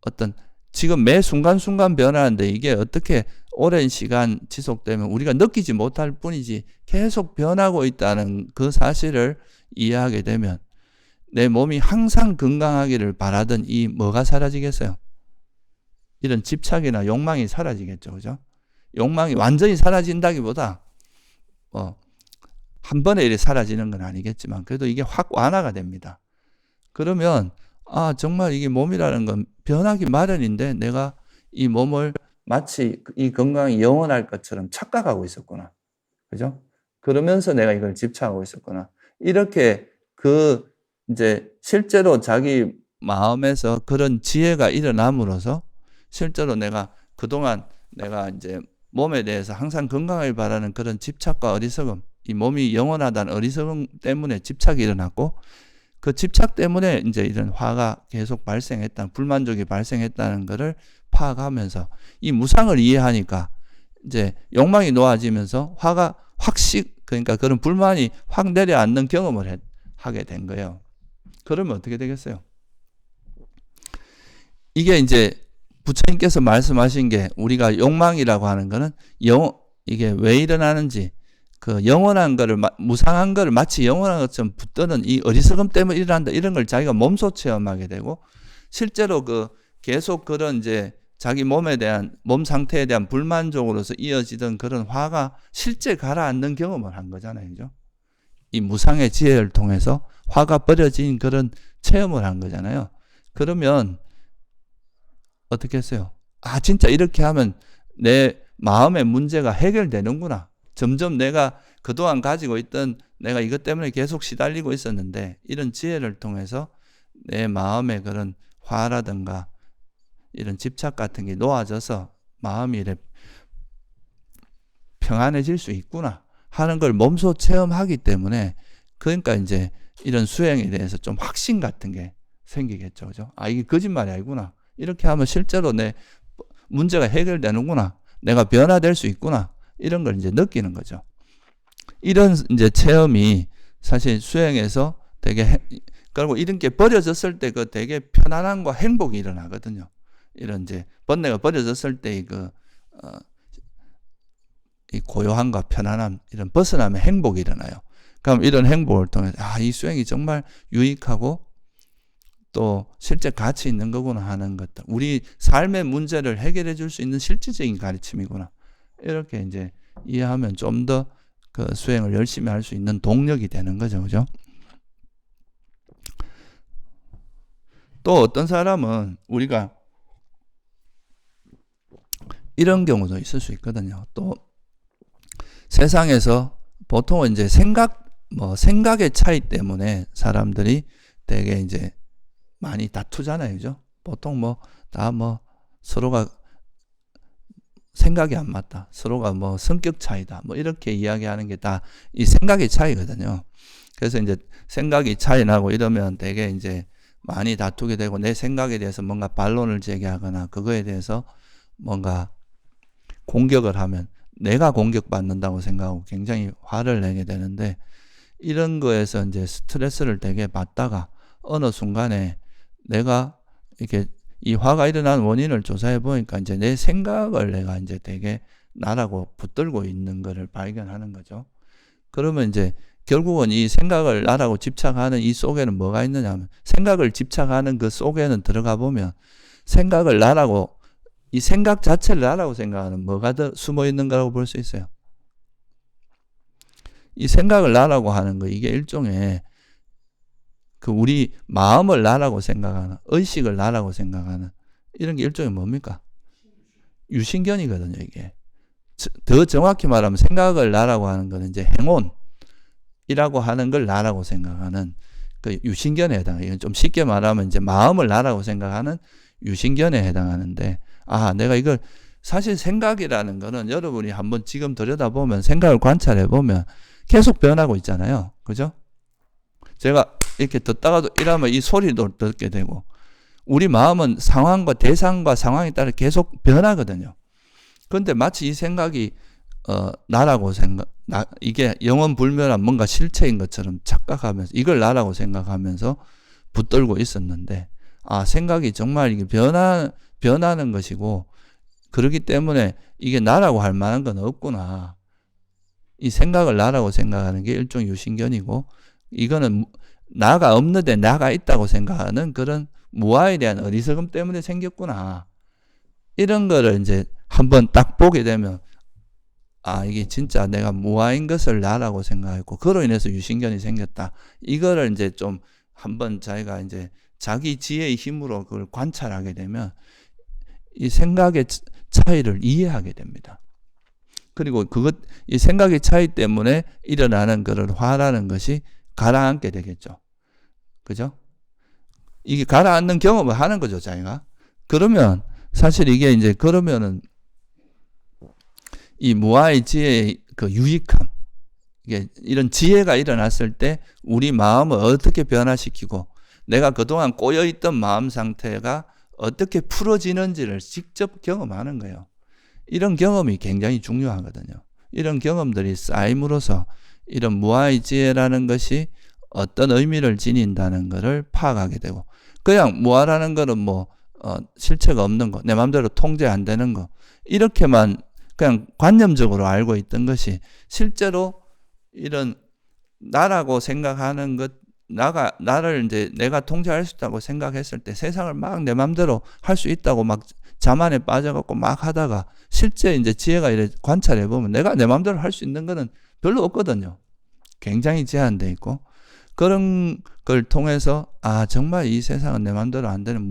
어떤 지금 매 순간순간 변하는데 이게 어떻게 오랜 시간 지속되면 우리가 느끼지 못할 뿐이지 계속 변하고 있다는 그 사실을 이해하게 되면 내 몸이 항상 건강하기를 바라던 이 뭐가 사라지겠어요? 이런 집착이나 욕망이 사라지겠죠, 그죠? 욕망이 완전히 사라진다기보다 한 번에 이렇게 사라지는 건 아니겠지만 그래도 이게 확 완화가 됩니다. 그러면 정말 이게 몸이라는 건 변하기 마련인데 내가 이 몸을 마치 이 건강이 영원할 것처럼 착각하고 있었구나. 그죠? 그러면서 내가 이걸 집착하고 있었구나. 이렇게 그 이제 실제로 자기 마음에서 그런 지혜가 일어남으로써 실제로 내가 그동안 내가 이제 몸에 대해서 항상 건강을 바라는 그런 집착과 어리석음, 이 몸이 영원하다는 어리석음 때문에 집착이 일어났고, 그 집착 때문에 이제 이런 화가 계속 발생했다, 불만족이 발생했다는 것을 파악하면서 이 무상을 이해하니까 이제 욕망이 놓아지면서 화가 그러니까 그런 불만이 확 내려앉는 경험을 하게 된 거예요. 그러면 어떻게 되겠어요? 이게 이제 부처님께서 말씀하신 게, 우리가 욕망이라고 하는 거는 이게 왜 일어나는지, 그 영원한 거를, 무상한 거를 마치 영원한 것처럼 붙드는 이 어리석음 때문에 일어난다, 이런 걸 자기가 몸소 체험하게 되고, 실제로 계속 그런 이제 자기 몸에 대한, 몸 상태에 대한 불만족으로서 이어지던 그런 화가 실제 가라앉는 경험을 한 거잖아요. 그죠? 이 무상의 지혜를 통해서 화가 버려진 그런 체험을 한 거잖아요. 그러면 어떻게 했어요? 아, 진짜 이렇게 하면 내 마음의 문제가 해결되는구나. 점점 내가 그동안 가지고 있던, 내가 이것 때문에 계속 시달리고 있었는데, 이런 지혜를 통해서 내 마음의 그런 화라든가 이런 집착 같은 게 놓아져서 마음이 이렇게 평안해질 수 있구나 하는 걸 몸소 체험하기 때문에, 그러니까 이제 이런 수행에 대해서 좀 확신 같은 게 생기겠죠. 그죠? 아, 이게 거짓말이 아니구나. 이렇게 하면 실제로 내 문제가 해결되는구나. 내가 변화될 수 있구나. 이런 걸 이제 느끼는 거죠. 이런 이제 체험이 사실 수행에서 되게, 그리고 이런 게 버려졌을 때 그 되게 편안함과 행복이 일어나거든요. 이런 이제 번뇌가 버려졌을 때 이 고요함과 편안함, 이런 벗어나면 행복이 일어나요. 그럼 이런 행복을 통해서, 아, 이 수행이 정말 유익하고 또 실제 가치 있는 거구나 하는 것들, 우리 삶의 문제를 해결해 줄 수 있는 실질적인 가르침이구나, 이렇게 이제 이해하면 좀 더 그 수행을 열심히 할 수 있는 동력이 되는 거죠. 그죠? 또 어떤 사람은 우리가 이런 경우도 있을 수 있거든요. 또 세상에서 보통은 이제 생각의 차이 때문에 사람들이 되게 이제 많이 다투잖아요. 그죠? 보통 다 서로가 생각이 안 맞다, 서로가 성격 차이다, 이렇게 이야기하는 게 다 이 생각의 차이거든요. 그래서 이제 생각이 차이 나고 이러면 되게 이제 많이 다투게 되고, 내 생각에 대해서 뭔가 반론을 제기하거나 그거에 대해서 뭔가 공격을 하면 내가 공격받는다고 생각하고 굉장히 화를 내게 되는데, 이런 거에서 이제 스트레스를 되게 받다가 어느 순간에 내가 이렇게 이 화가 일어난 원인을 조사해 보니까 이제 내 생각을 내가 이제 되게 나라고 붙들고 있는 거를 발견하는 거죠. 그러면 이제 결국은 이 생각을 나라고 집착하는 이 속에는 뭐가 있느냐 하면, 생각을 집착하는 그 속에는 들어가 보면 생각을 나라고, 이 생각 자체를 나라고 생각하는 뭐가 더 숨어 있는 거라고 볼 수 있어요. 이 생각을 나라고 하는 거, 이게 일종의 그 우리 마음을 나라고 생각하는, 의식을 나라고 생각하는, 이런 게 일종의 뭡니까? 유신견이거든요, 이게. 더 정확히 말하면 생각을 나라고 하는 거는 이제 행온이라고 하는 걸 나라고 생각하는 그 유신견에 해당해요. 이건 좀 쉽게 말하면 이제 마음을 나라고 생각하는 유신견에 해당하는데, 아, 내가 이걸, 사실 생각이라는 거는 여러분이 한번 지금 들여다보면, 생각을 관찰해 보면 계속 변하고 있잖아요. 그죠? 제가 이렇게 듣다가도 이러면 이 소리도 듣게 되고, 우리 마음은 상황과 대상과 상황에 따라 계속 변하거든요. 그런데 마치 이 생각이 나라고 이게 영원불멸한 뭔가 실체인 것처럼 착각하면서, 이걸 나라고 생각하면서 붙들고 있었는데, 아, 생각이 정말 이게 변하는 것이고, 그렇기 때문에 이게 나라고 할 만한 건 없구나. 이 생각을 나라고 생각하는 게 일종의 유신견이고, 이거는 나가 없는데 나가 있다고 생각하는 그런 무아에 대한 어리석음 때문에 생겼구나. 이런 거를 이제 한번 딱 보게 되면, 아, 이게 진짜 내가 무아인 것을 나라고 생각했고, 그로 인해서 유신견이 생겼다. 이거를 이제 좀 한번 자기가 이제 자기 지혜의 힘으로 그걸 관찰하게 되면 이 생각의 차이를 이해하게 됩니다. 그리고 이 생각의 차이 때문에 일어나는 그런 화라는 것이 가라앉게 되겠죠. 그죠? 이게 가라앉는 경험을 하는 거죠, 자기가. 그러면 사실 이게 이제 그러면은 이 무아의 지혜의 그 유익함, 이게 이런 지혜가 일어났을 때 우리 마음을 어떻게 변화시키고 내가 그동안 꼬여있던 마음 상태가 어떻게 풀어지는지를 직접 경험하는 거예요. 이런 경험이 굉장히 중요하거든요. 이런 경험들이 쌓임으로써 이런 무아의 지혜라는 것이 어떤 의미를 지닌다는 것을 파악하게 되고, 그냥 무아라는 거는 뭐 실체가 없는 거, 내 마음대로 통제 안 되는 거, 이렇게만 그냥 관념적으로 알고 있던 것이 실제로 이런 나라고 생각하는 것, 나를 이제 내가 통제할 수 있다고 생각했을 때 세상을 막 내 마음대로 할 수 있다고 막 자만에 빠져갖고 막 하다가 실제 이제 지혜가 이래 관찰해 보면 내가 내 마음대로 할 수 있는 거는 별로 없거든요. 굉장히 제한돼 있고, 그런 걸 통해서 아, 정말 이 세상은 내 마음대로 안 되는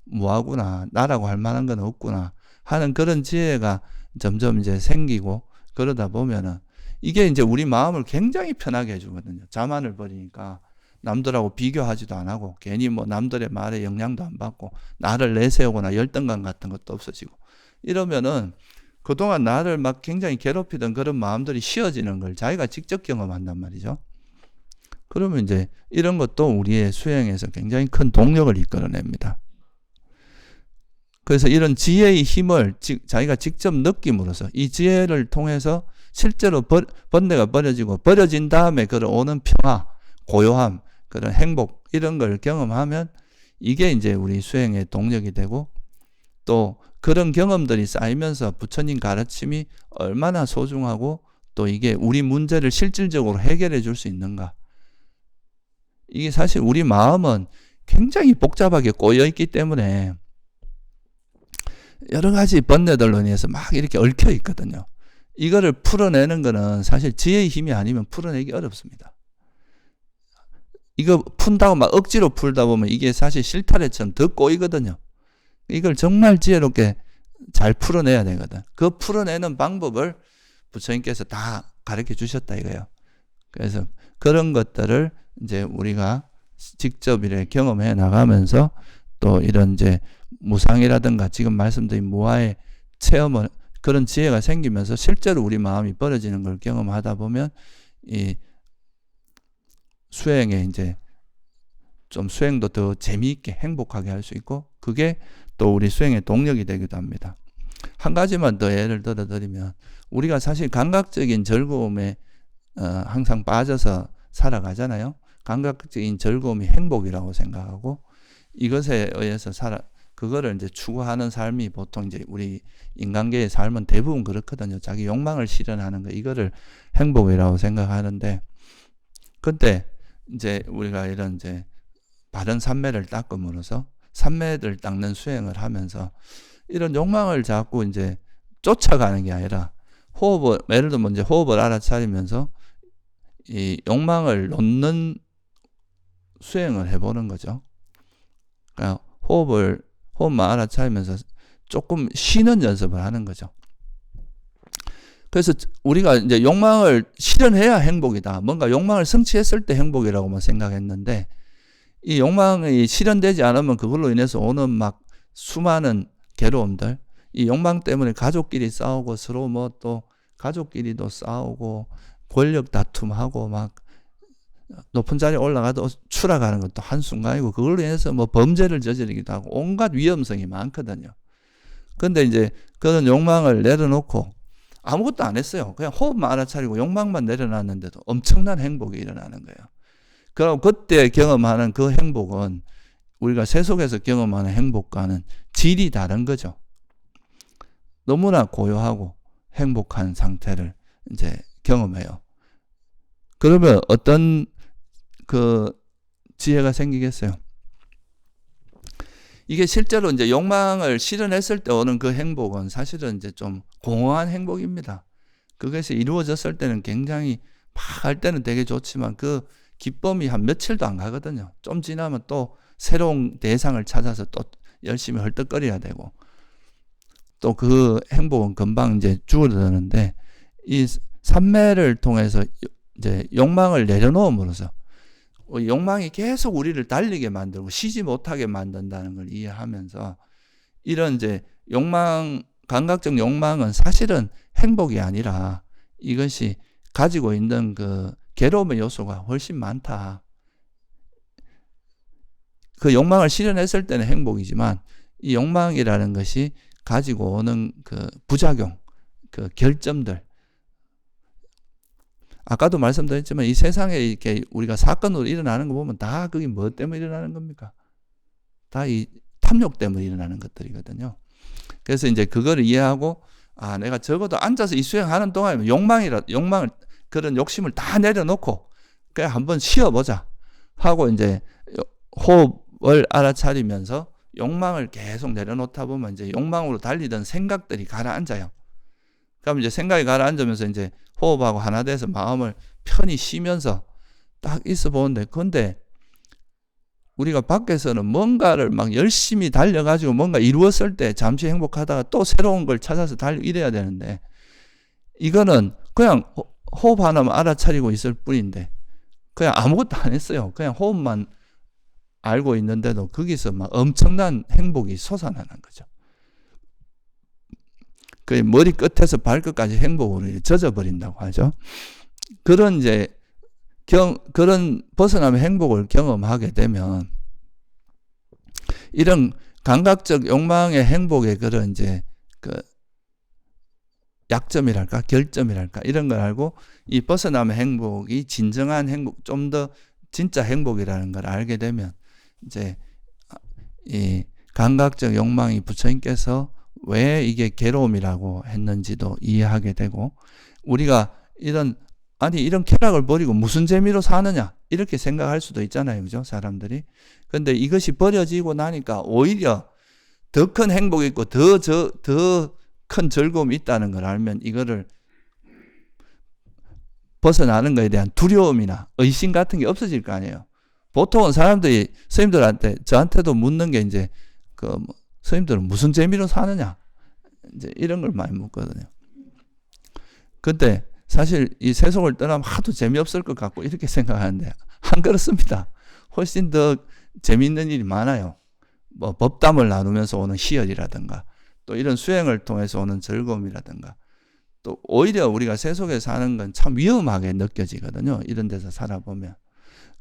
무아구나, 나라고 할 만한 건 없구나 하는 그런 지혜가 점점 이제 생기고, 그러다 보면은 이게 이제 우리 마음을 굉장히 편하게 해주거든요. 자만을 버리니까 남들하고 비교하지도 안 하고 괜히 뭐 남들의 말에 영향도 안 받고 나를 내세우거나 열등감 같은 것도 없어지고, 이러면은 그동안 나를 막 굉장히 괴롭히던 그런 마음들이 쉬어지는 걸 자기가 직접 경험한단 말이죠. 그러면 이제 이런 것도 우리의 수행에서 굉장히 큰 동력을 이끌어냅니다. 그래서 이런 지혜의 힘을 자기가 직접 느낌으로써 이 지혜를 통해서 실제로 번뇌가 버려진 다음에 그런 오는 평화, 고요함, 그런 행복, 이런 걸 경험하면 이게 이제 우리 수행의 동력이 되고, 또 그런 경험들이 쌓이면서 부처님 가르침이 얼마나 소중하고 또 이게 우리 문제를 실질적으로 해결해 줄 수 있는가. 이게 사실 우리 마음은 굉장히 복잡하게 꼬여있기 때문에 여러 가지 번뇌들로 인해서 막 이렇게 얽혀 있거든요. 이거를 풀어내는 거는 사실 지혜의 힘이 아니면 풀어내기 어렵습니다. 이거 푼다고 막 억지로 풀다 보면 이게 사실 실타래처럼 더 꼬이거든요. 이걸 정말 지혜롭게 잘 풀어내야 되거든. 그 풀어내는 방법을 부처님께서 다 가르쳐 주셨다 이거예요. 그래서 그런 것들을 이제 우리가 직접 이렇게 경험해 나가면서 또 이런 이제 무상이라든가 지금 말씀드린 무아의 체험을, 그런 지혜가 생기면서 실제로 우리 마음이 버려지는 걸 경험하다 보면 이 수행에 이제 좀 수행도 더 재미있게 행복하게 할 수 있고, 그게 또 우리 수행의 동력이 되기도 합니다. 한 가지만 더 예를 들어드리면, 우리가 사실 감각적인 즐거움에 항상 빠져서 살아가잖아요. 감각적인 즐거움이 행복이라고 생각하고 이것에 의해서 그거를 이제 추구하는 삶이 보통 이제 우리 인간계의 삶은 대부분 그렇거든요. 자기 욕망을 실현하는 거, 이거를 행복이라고 생각하는데, 근데 이제 우리가 이런 이제 바른 삼매를 닦음으로써 삼매를 닦는 수행을 하면서 이런 욕망을 자꾸 이제 쫓아가는 게 아니라 호흡을, 예를 들면 이제 호흡을 알아차리면서 이 욕망을 놓는 수행을 해보는 거죠. 그러니까 호흡만 알아차리면서 조금 쉬는 연습을 하는 거죠. 그래서 우리가 이제 욕망을 실현해야 행복이다, 뭔가 욕망을 성취했을 때 행복이라고만 생각했는데, 이 욕망이 실현되지 않으면 그걸로 인해서 오는 막 수많은 괴로움들, 이 욕망 때문에 가족끼리 싸우고 서로 뭐 또 가족끼리도 싸우고 권력 다툼하고 막 높은 자리에 올라가도 추락하는 것도 한순간이고, 그걸로 인해서 뭐 범죄를 저지르기도 하고 온갖 위험성이 많거든요. 근데 이제 그런 욕망을 내려놓고 아무것도 안 했어요. 그냥 호흡만 알아차리고 욕망만 내려놨는데도 엄청난 행복이 일어나는 거예요. 그럼 그때 경험하는 그 행복은 우리가 세속에서 경험하는 행복과는 질이 다른 거죠. 너무나 고요하고 행복한 상태를 이제 경험해요. 그러면 어떤 그 지혜가 생기겠어요? 이게 실제로 이제 욕망을 실현했을 때 오는 그 행복은 사실은 이제 좀 공허한 행복입니다. 그것이 이루어졌을 때는 굉장히 막 할 때는 되게 좋지만 그 기쁨이 한 며칠도 안 가거든요. 좀 지나면 또 새로운 대상을 찾아서 또 열심히 헐떡거려야 되고, 또 그 행복은 금방 이제 줄어드는데, 이 삼매를 통해서 이제 욕망을 내려놓음으로써 욕망이 계속 우리를 달리게 만들고 쉬지 못하게 만든다는 걸 이해하면서 이런 이제 감각적 욕망은 사실은 행복이 아니라 이것이 가지고 있는 그 괴로움의 요소가 훨씬 많다. 그 욕망을 실현했을 때는 행복이지만 이 욕망이라는 것이 가지고 오는 그 부작용, 그 결점들. 아까도 말씀드렸지만 이 세상에 이렇게 우리가 사건으로 일어나는 거 보면 다 그게 뭐 때문에 일어나는 겁니까? 다 이 탐욕 때문에 일어나는 것들이거든요. 그래서 이제 그거를 이해하고 내가 적어도 앉아서 이 수행하는 동안에 욕망을 그런 욕심을 다 내려놓고 그냥 한번 쉬어보자 하고 이제 호흡을 알아차리면서 욕망을 계속 내려놓다 보면 이제 욕망으로 달리던 생각들이 가라앉아요. 그럼 이제 생각이 가라앉으면서 이제 호흡하고 하나 돼서 마음을 편히 쉬면서 딱 있어 보는데, 근데 우리가 밖에서는 뭔가를 막 열심히 달려가지고 뭔가 이루었을 때 잠시 행복하다가 또 새로운 걸 찾아서 이래야 되는데, 이거는 그냥 호흡 하나만 알아차리고 있을 뿐인데 그냥 아무것도 안 했어요. 그냥 호흡만 알고 있는데도 거기서 막 엄청난 행복이 솟아나는 거죠. 그 머리 끝에서 발끝까지 행복으로 젖어버린다고 하죠. 그런 이제 그런 벗어남의 행복을 경험하게 되면 이런 감각적 욕망의 행복의 그런 이제 그 약점이랄까 결점이랄까 이런 걸 알고 이 벗어남의 행복이 진정한 행복, 좀 더 진짜 행복이라는 걸 알게 되면 이제 이 감각적 욕망이 부처님께서 왜 이게 괴로움이라고 했는지도 이해하게 되고, 우리가 이런 쾌락을 버리고 무슨 재미로 사느냐 이렇게 생각할 수도 있잖아요, 그죠? 사람들이. 근데 이것이 버려지고 나니까 오히려 더 큰 행복이 있고 더 큰 즐거움이 있다는 걸 알면 이거를 벗어나는 것에 대한 두려움이나 의심 같은 게 없어질 거 아니에요. 보통은 사람들이 스님들한테, 저한테도 묻는 게 이제 스님들은 무슨 재미로 사느냐 이제 이런 걸 많이 묻거든요. 근데 사실 이 세속을 떠나면 하도 재미없을 것 같고 이렇게 생각하는데 안 그렇습니다. 훨씬 더 재미있는 일이 많아요. 뭐 법담을 나누면서 오는 희열이라든가 또 이런 수행을 통해서 오는 즐거움이라든가, 또 오히려 우리가 세속에 사는 건 참 위험하게 느껴지거든요. 이런 데서 살아보면.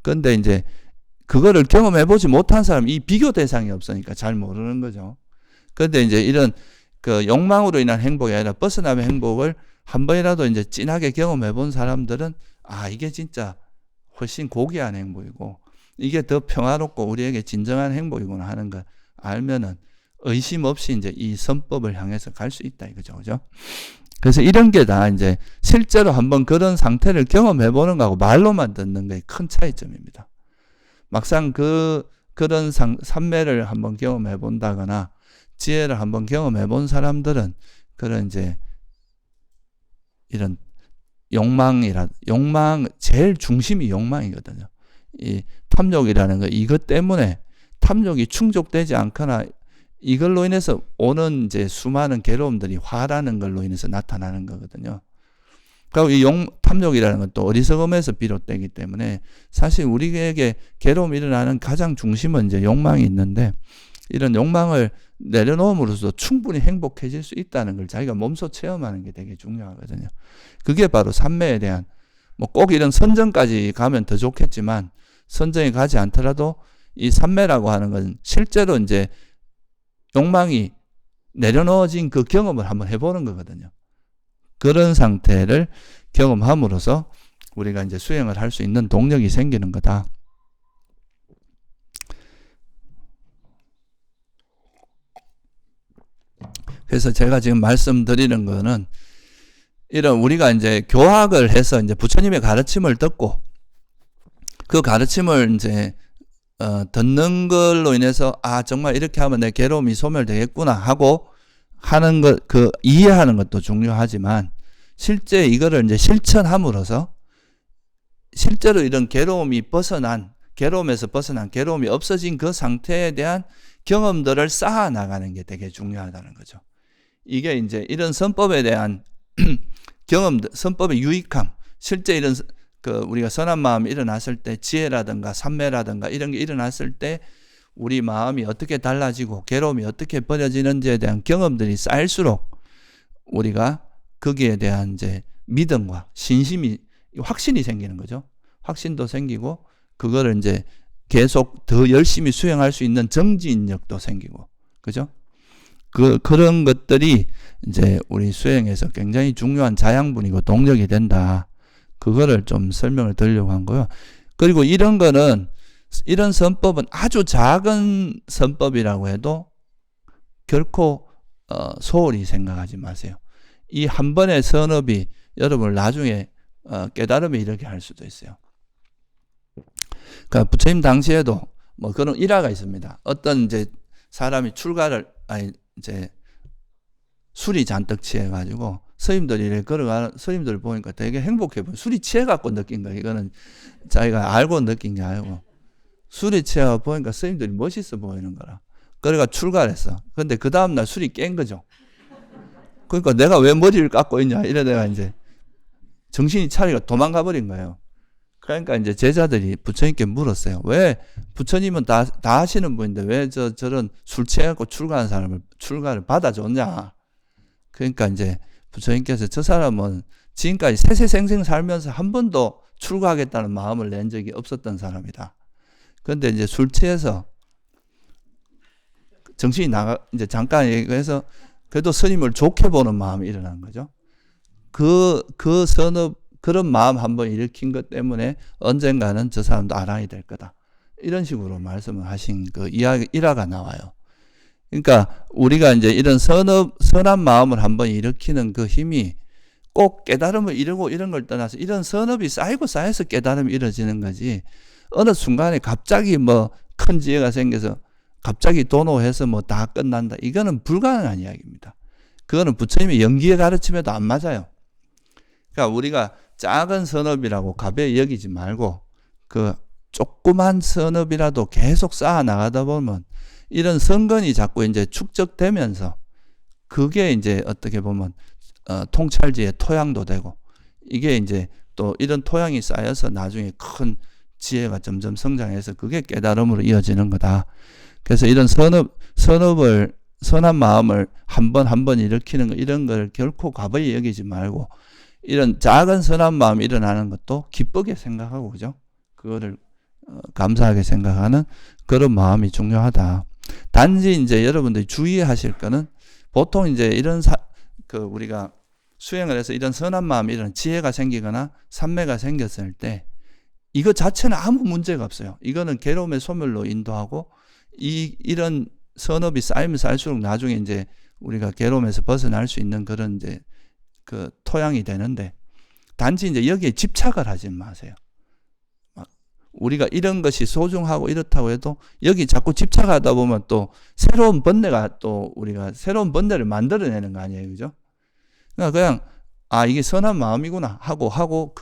근데 이제 그거를 경험해보지 못한 사람, 이 비교 대상이 없으니까 잘 모르는 거죠. 근데 이제 이런 그 욕망으로 인한 행복이 아니라 벗어남의 행복을 한 번이라도 이제 진하게 경험해본 사람들은 이게 진짜 훨씬 고귀한 행복이고 이게 더 평화롭고 우리에게 진정한 행복이구나 하는 걸 알면은 의심 없이 이제 이 선법을 향해서 갈 수 있다 이거죠, 그죠? 그래서 이런 게 다 이제 실제로 한번 그런 상태를 경험해보는 거하고 말로만 듣는 게 큰 차이점입니다. 막상 그런 삼매를 한번 경험해 본다거나 지혜를 한번 경험해 본 사람들은 그런 이제 이런 욕망, 제일 중심이 욕망이거든요. 이 탐욕이라는 거, 이것 때문에 탐욕이 충족되지 않거나 이걸로 인해서 오는 이제 수많은 괴로움들이 화라는 걸로 인해서 나타나는 거거든요. 그리고 이 탐욕이라는 건 또 어리석음에서 비롯되기 때문에 사실 우리에게 괴로움이 일어나는 가장 중심은 이제 욕망이 있는데, 이런 욕망을 내려놓음으로써 충분히 행복해질 수 있다는 걸 자기가 몸소 체험하는 게 되게 중요하거든요. 그게 바로 삼매에 대한, 뭐 꼭 이런 선정까지 가면 더 좋겠지만 선정에 가지 않더라도 이 삼매라고 하는 건 실제로 이제 욕망이 내려놓아진 그 경험을 한번 해보는 거거든요. 그런 상태를 경험함으로써 우리가 이제 수행을 할 수 있는 동력이 생기는 거다. 그래서 제가 지금 말씀드리는 거는 이런 우리가 이제 교학을 해서 이제 부처님의 가르침을 듣고 그 가르침을 이제 듣는 걸로 인해서 정말 이렇게 하면 내 괴로움이 소멸되겠구나 하고 하는 것, 이해하는 것도 중요하지만 실제 이거를 이제 실천함으로써 실제로 이런 괴로움에서 벗어난 괴로움이 없어진 그 상태에 대한 경험들을 쌓아 나가는 게 되게 중요하다는 거죠. 이게 이제 이런 선법에 대한 경험들, 선법의 유익함, 실제 이런 우리가 선한 마음이 일어났을 때 지혜라든가 삼매라든가 이런 게 일어났을 때 우리 마음이 어떻게 달라지고 괴로움이 어떻게 버려지는지에 대한 경험들이 쌓일수록 우리가 거기에 대한 이제 믿음과 신심이, 확신이 생기는 거죠. 확신도 생기고 그거를 이제 계속 더 열심히 수행할 수 있는 정진력도 생기고, 그죠? 그런 것들이 이제 우리 수행에서 굉장히 중요한 자양분이고 동력이 된다. 그거를 좀 설명을 드리려고 한 거요. 그리고 이런 거는, 이런 선법은 아주 작은 선법이라고 해도 결코 소홀히 생각하지 마세요. 이 한 번의 선업이 여러분을 나중에 깨달음에 이르게 할 수도 있어요. 그러니까 부처님 당시에도 뭐 그런 일화가 있습니다. 어떤 이제 사람이 이제 술이 잔뜩 취해가지고 스님들이 이렇게 걸어가는, 스님들 보니까 되게 행복해 보여. 술이 취해갖고 느낀 거예요. 이거는 자기가 알고 느낀 게 아니고. 술이 취해갖고 보니까 스님들이 멋있어 보이는 거라. 그래가 출가를 했어. 근데 그 다음날 술이 깬 거죠. 그러니까 내가 왜 머리를 깎고 있냐 이러다가 이제 정신이 차리가 도망가 버린 거예요. 그러니까 이제 제자들이 부처님께 물었어요. 왜 부처님은 다 하시는 분인데 왜 저런 술 취해갖고 출가한 사람을 출가를 받아줬냐. 그러니까 이제 부처님께서 저 사람은 지금까지 세세생생 살면서 한 번도 출가하겠다는 마음을 낸 적이 없었던 사람이다. 그런데 이제 술 취해서 정신이 이제 잠깐 얘기해서 그래도 스님을 좋게 보는 마음이 일어난 거죠. 그 선업, 그런 마음 한번 일으킨 것 때문에 언젠가는 저 사람도 아랑이 될 거다. 이런 식으로 말씀을 하신 그 일화가 나와요. 그러니까 우리가 이제 이런 선한 마음을 한번 일으키는 그 힘이 꼭 깨달음을 이루고 이런 걸 떠나서 이런 선업이 쌓이고 쌓여서 깨달음이 이루어지는 거지, 어느 순간에 갑자기 뭐 큰 지혜가 생겨서 갑자기 도노해서 뭐 다 끝난다. 이거는 불가능한 이야기입니다. 그거는 부처님의 연기의 가르침에도 안 맞아요. 그러니까 우리가 작은 선업이라고 가벼이 여기지 말고 그 조그만 선업이라도 계속 쌓아 나가다 보면 이런 선건이 자꾸 이제 축적되면서 그게 이제 어떻게 보면 통찰지의 토양도 되고, 이게 이제 또 이런 토양이 쌓여서 나중에 큰 지혜가 점점 성장해서 그게 깨달음으로 이어지는 거다. 그래서 이런 선한 마음을 한 번 일으키는 거, 이런 걸 결코 가벼이 여기지 말고 이런 작은 선한 마음이 일어나는 것도 기쁘게 생각하고, 그죠? 그거를 감사하게 생각하는 그런 마음이 중요하다. 단지 이제 여러분들이 주의하실 거는, 보통 이제 이런 우리가 수행을 해서 이런 선한 마음이, 이런 지혜가 생기거나 삼매가 생겼을 때 이거 자체는 아무 문제가 없어요. 이거는 괴로움의 소멸로 인도하고 이런 선업이 쌓이면 쌓일수록 나중에 이제 우리가 괴로움에서 벗어날 수 있는 그런 이제 그 토양이 되는데, 단지 이제 여기에 집착을 하지 마세요. 우리가 이런 것이 소중하고 이렇다고 해도 여기 자꾸 집착하다 보면 또 새로운 번뇌가, 또 우리가 새로운 번뇌를 만들어내는 거 아니에요, 그죠? 그냥 이게 선한 마음이구나 하고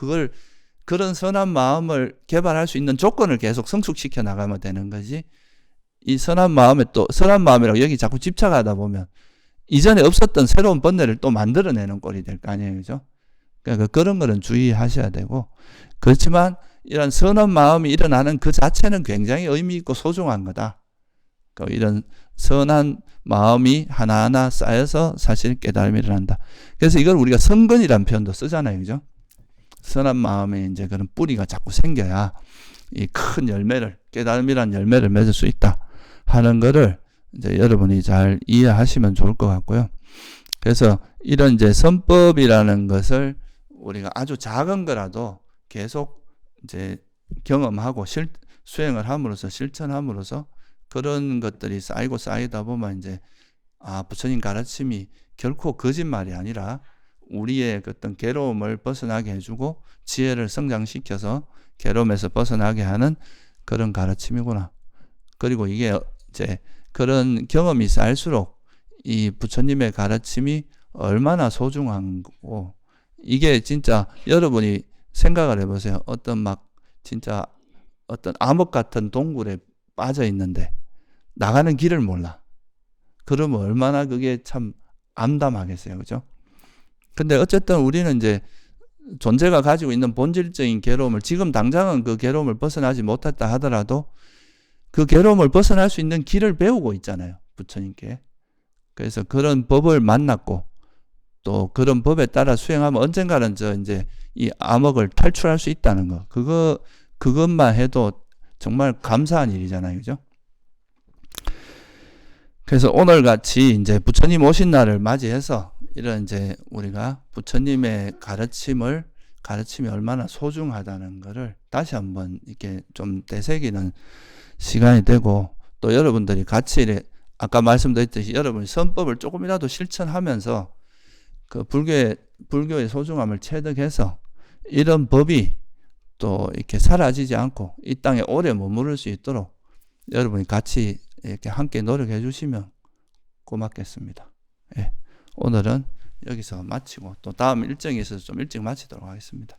그런 선한 마음을 개발할 수 있는 조건을 계속 성숙시켜 나가면 되는 거지, 이 선한 마음이라고 여기 자꾸 집착하다 보면 이전에 없었던 새로운 번뇌를 또 만들어내는 꼴이 될 거 아니에요, 그죠? 그러니까 그런 거는 주의하셔야 되고, 그렇지만 이런 선한 마음이 일어나는 그 자체는 굉장히 의미 있고 소중한 거다. 그러니까 이런 선한 마음이 하나하나 쌓여서 사실 깨달음이 일어난다. 그래서 이걸 우리가 성근이라는 표현도 쓰잖아요, 그죠? 선한 마음에 이제 그런 뿌리가 자꾸 생겨야 이 큰 열매를, 깨달음이란 열매를 맺을 수 있다 하는 거를 이제 여러분이 잘 이해하시면 좋을 것 같고요. 그래서 이런 이제 선법이라는 것을 우리가 아주 작은 거라도 계속 이제 경험하고 수행을 함으로써, 실천함으로써 그런 것들이 쌓이다 보면 이제 부처님 가르침이 결코 거짓말이 아니라 우리의 어떤 괴로움을 벗어나게 해주고 지혜를 성장시켜서 괴로움에서 벗어나게 하는 그런 가르침이구나. 그리고 이게 이제 그런 경험이 쌓일수록 이 부처님의 가르침이 얼마나 소중한 거고, 이게 진짜 여러분이 생각을 해보세요. 진짜 어떤 암흑 같은 동굴에 빠져 있는데 나가는 길을 몰라. 그러면 얼마나 그게 참 암담하겠어요, 그죠? 근데 어쨌든 우리는 이제 존재가 가지고 있는 본질적인 괴로움을 지금 당장은 그 괴로움을 벗어나지 못했다 하더라도 그 괴로움을 벗어날 수 있는 길을 배우고 있잖아요. 부처님께. 그래서 그런 법을 만났고 또 그런 법에 따라 수행하면 언젠가는 이제 이 암흑을 탈출할 수 있다는 거. 그것만 해도 정말 감사한 일이잖아요. 그죠? 그래서 오늘 같이 이제 부처님 오신 날을 맞이해서 이런 이제 우리가 부처님의 가르침이 얼마나 소중하다는 것을 다시 한번 이렇게 좀 되새기는 시간이 되고, 또 여러분들이 같이 아까 말씀드렸듯이 여러분이 선법을 조금이라도 실천하면서 그 불교의 소중함을 체득해서 이런 법이 또 이렇게 사라지지 않고 이 땅에 오래 머무를 수 있도록 여러분이 같이 이렇게 함께 노력해 주시면 고맙겠습니다. 예, 오늘은 여기서 마치고 또 다음 일정이 있어서 좀 일찍 마치도록 하겠습니다.